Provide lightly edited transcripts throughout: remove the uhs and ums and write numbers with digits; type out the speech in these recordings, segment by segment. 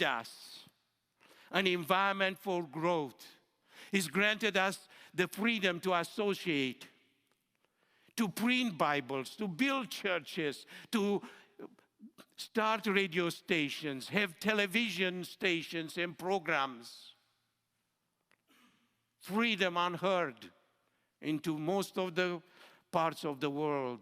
us an environment for growth. He's granted us the freedom to associate, to print Bibles, to build churches, to start radio stations, have television stations and programs. Freedom unheard into most of the parts of the world.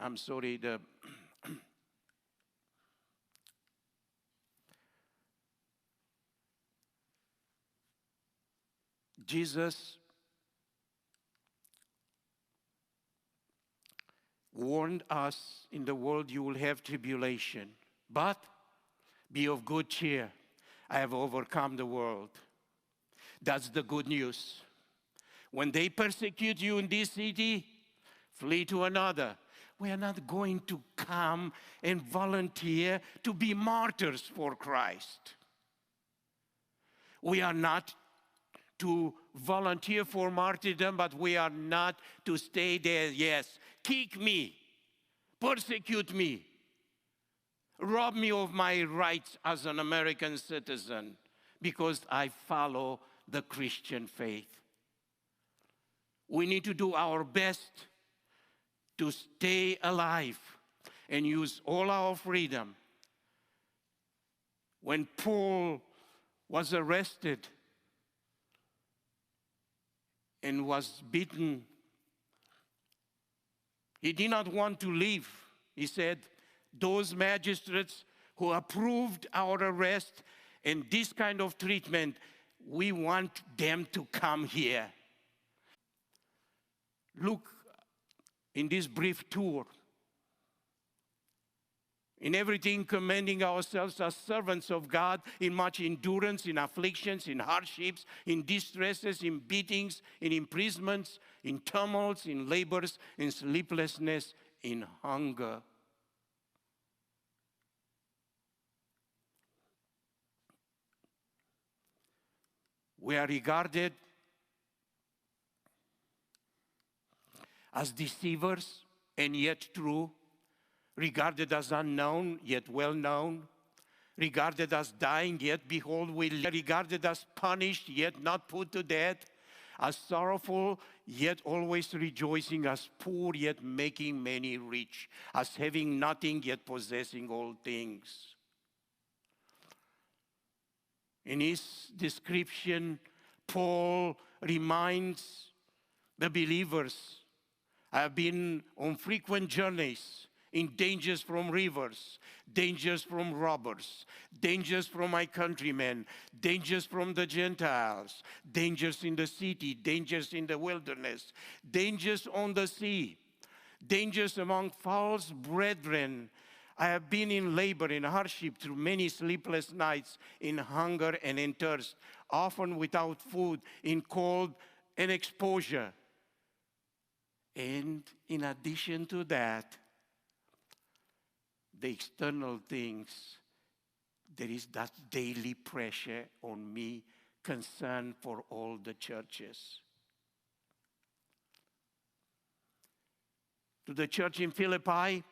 I'm sorry, Jesus warned us, in the world you will have tribulation, but be of good cheer. I have overcome the world. That's the good news. When they persecute you in this city, flee to another. We are not going to come and volunteer to be martyrs for Christ. We are not to volunteer for martyrdom, but we are not to stay there. Yes, kick me, persecute me, rob me of my rights as an American citizen because I follow the Christian faith. We need to do our best to stay alive and use all our freedom. When Paul was arrested and was beaten, he did not want to leave. He said, those magistrates who approved our arrest and this kind of treatment, we want them to come here. Look in this brief tour. In everything, commending ourselves as servants of God, in much endurance, in afflictions, in hardships, in distresses, in beatings, in imprisonments, in tumults, in labors, in sleeplessness, in hunger. We are regarded as deceivers and yet true, regarded as unknown yet well known, regarded as dying yet behold we live, regarded as punished yet not put to death, as sorrowful yet always rejoicing, as poor yet making many rich, as having nothing yet possessing all things. In his description, Paul reminds the believers, I have been on frequent journeys, in dangers from rivers, dangers from robbers, dangers from my countrymen, dangers from the Gentiles, dangers in the city, dangers in the wilderness, dangers on the sea, dangers among false brethren. I have been in labor, in hardship, through many sleepless nights, in hunger and in thirst, often without food, in cold and exposure. And in addition to that, the external things, there is that daily pressure on me, concern for all the churches. To the church in Philippi,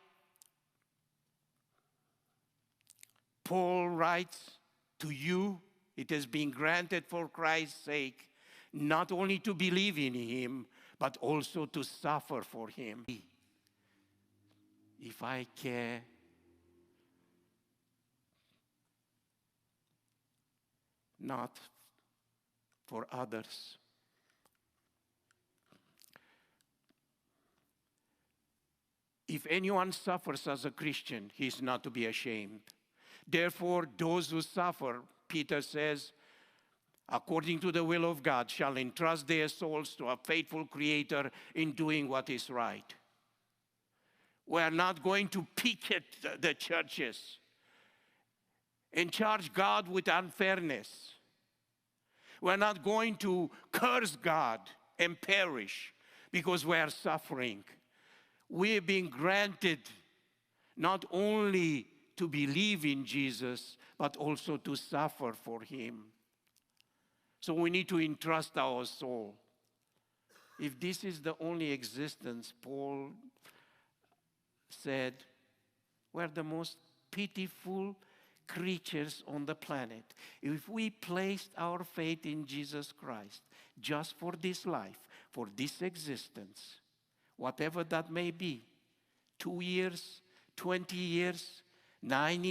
Paul writes, to you it has been granted for Christ's sake, not only to believe in him, but also to suffer for him. If I care not for others, if anyone suffers as a Christian, he is not to be ashamed. Therefore, those who suffer, Peter says, according to the will of God, shall entrust their souls to a faithful Creator in doing what is right. We are not going to picket the churches and charge God with unfairness. We are not going to curse God and perish because we are suffering. We are being granted not only to believe in Jesus, but also to suffer for him. So we need to entrust our soul. If this is the only existence, Paul said, we're the most pitiful creatures on the planet. If we placed our faith in Jesus Christ just for this life, for this existence, whatever that may be, 2 years, 20 years, 90